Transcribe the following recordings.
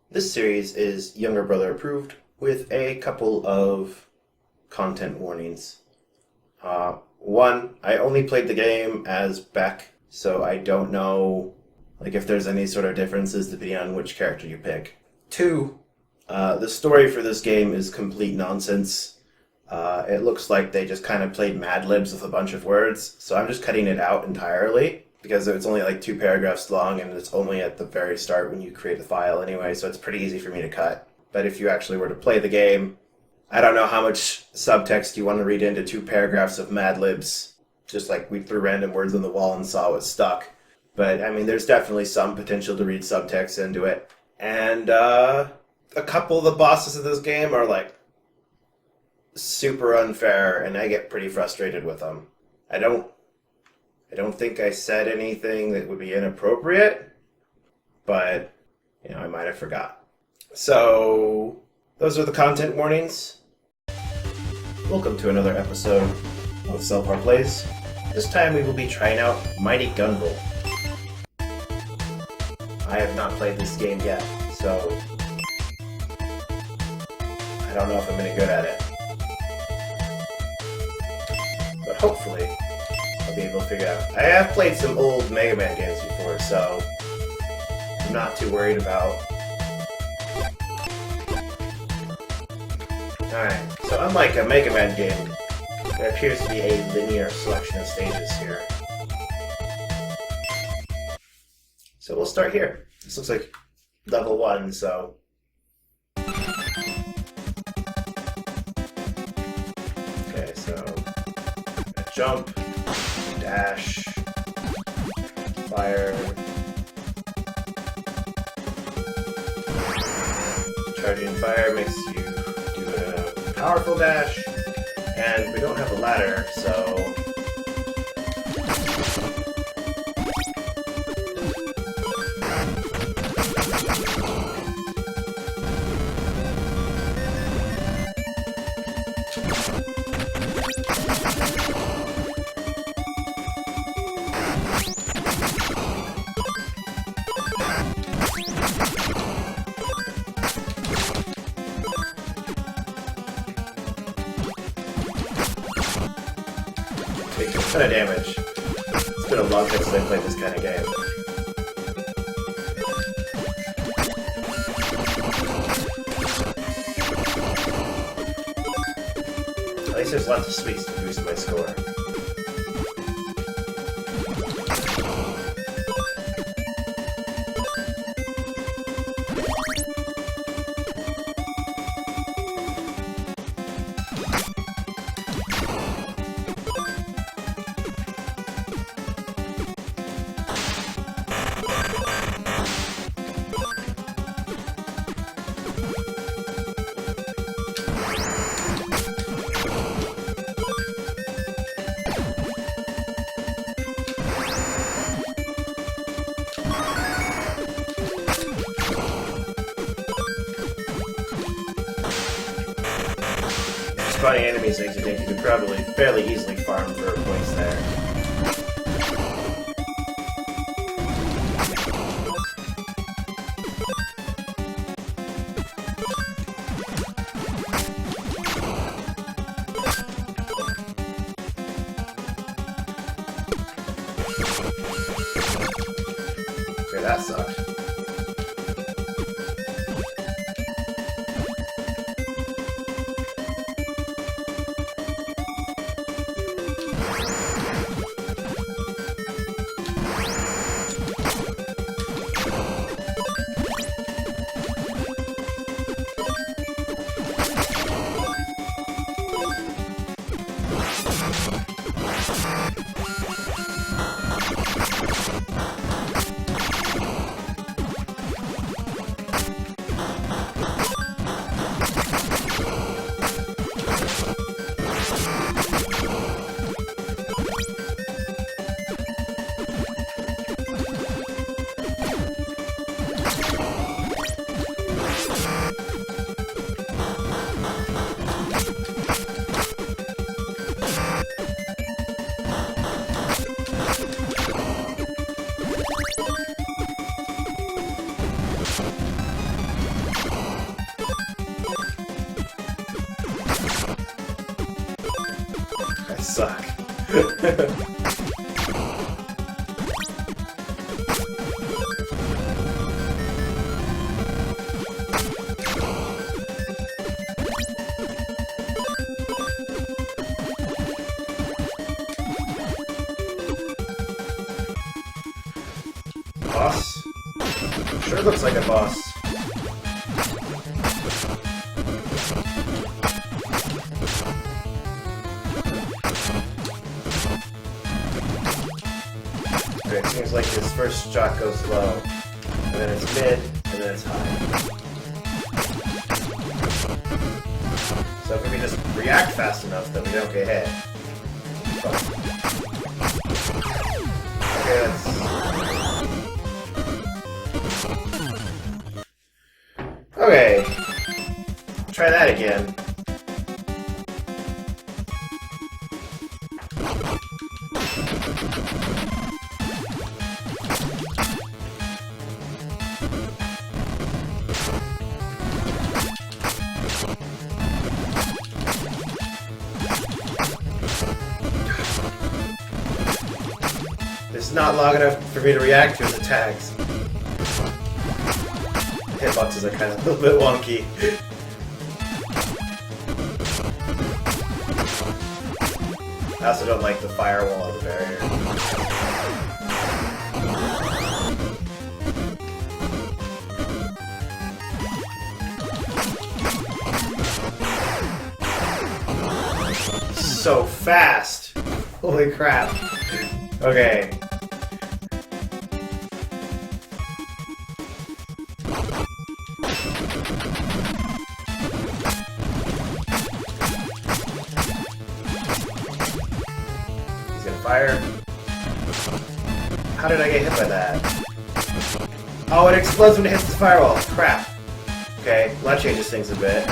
This series is younger brother approved with a couple of content warnings. One, I only played the game as Beck, so I don't know if there's any sort of differences depending on which character you pick. Two, the story for this game is complete nonsense. It looks like they just kind of played Mad Libs with a bunch of words, so I'm just cutting it out entirely because it's only like 2 paragraphs long and it's only at the very start when you create the file anyway, so it's pretty easy for me to cut. But if you actually were to play the game, I don't know how much subtext you want to read into 2 paragraphs of Mad Libs, just like we threw random words on the wall and saw what stuck. But, I mean, there's definitely some potential to read subtext into it. And a couple of the bosses of this game are, super unfair, and I get pretty frustrated with them. I don't think I said anything that would be inappropriate, but, I might have forgot. So, those are the content warnings. Welcome to another episode of Selpar Plays. This time we will be trying out Mighty Gunvolt. I have not played this game yet, so I don't know if I'm any good at it. But hopefully I'll be able to figure it out. I have played some old Mega Man games before, so I'm not too worried about. Alright, so unlike a Mega Man game, there appears to be a linear selection of stages here. So we'll start here. This looks like level 1, so. Okay, so jump, dash, fire, charging fire makes you do a powerful dash, and we don't have a ladder, so take a ton of damage. It's been a long time since I played this kind of game. At least there's lots of sweets to boost my score. Spawning enemies makes you think you could probably fairly easily farm for points there. Okay, that sucked. suck. Boss? Sure looks like a boss. Okay, it seems like his first shot goes low, and then it's mid, and then it's high. So if we can just react fast enough, then we don't get hit. Okay, okay, try that again. It's not long enough for me to react to his attacks. Hitboxes are kind of a little bit wonky. I also don't like the firewall of the barrier. So fast! Holy crap. Okay. He's gonna fire. How did I get hit by that? Oh, it explodes when it hits the firewall. Crap. Okay, well that changes things a bit.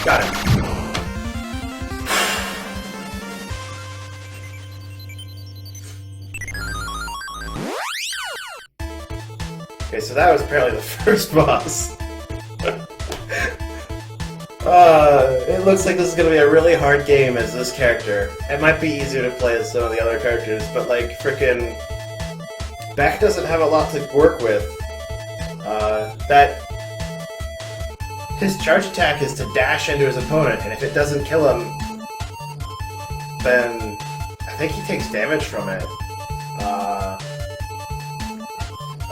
Got it. Okay, so that was apparently the first boss. It looks like this is gonna be a really hard game as this character. It might be easier to play as some of the other characters, but like frickin' Beck doesn't have a lot to work with. His charge attack is to dash into his opponent, and if it doesn't kill him, then I think he takes damage from it.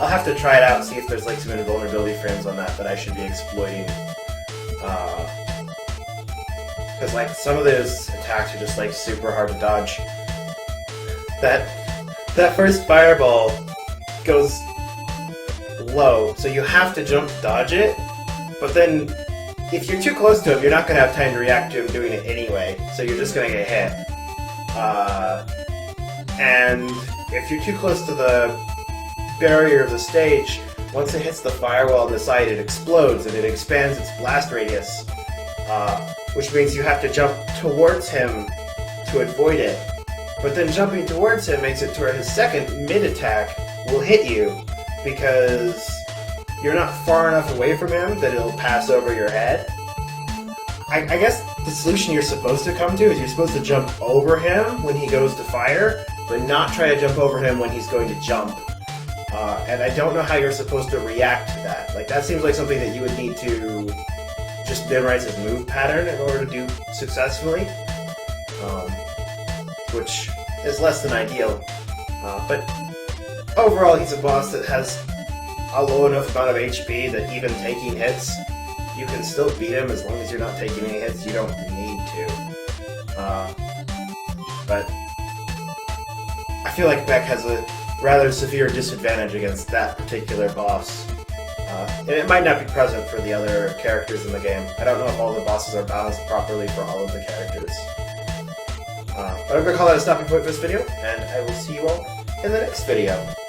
I'll have to try it out and see if there's like some invulnerability frames on that I should be exploiting. Because like some of those attacks are just like super hard to dodge. That first fireball goes low, so you have to jump to dodge it. But then, if you're too close to him, you're not going to have time to react to him doing it anyway, so you're just going to get hit. And if you're too close to the barrier of the stage, once it hits the firewall on the side, it explodes and it expands its blast radius, which means you have to jump towards him to avoid it. But then jumping towards him makes it to where his second mid-attack will hit you, because you're not far enough away from him that it'll pass over your head. I guess the solution you're supposed to come to is you're supposed to jump over him when he goes to fire, but not try to jump over him when he's going to jump. And I don't know how you're supposed to react to that. Like, that seems like something that you would need to just memorize his move pattern in order to do successfully, which is less than ideal. But overall, he's a boss that has a low enough amount of HP that even taking hits, you can still beat him as long as you're not taking any hits. You don't need to. But I feel like Beck has a rather severe disadvantage against that particular boss. And it might not be present for the other characters in the game. I don't know if all the bosses are balanced properly for all of the characters. But I'm going to call that a stopping point for this video, and I will see you all in the next video.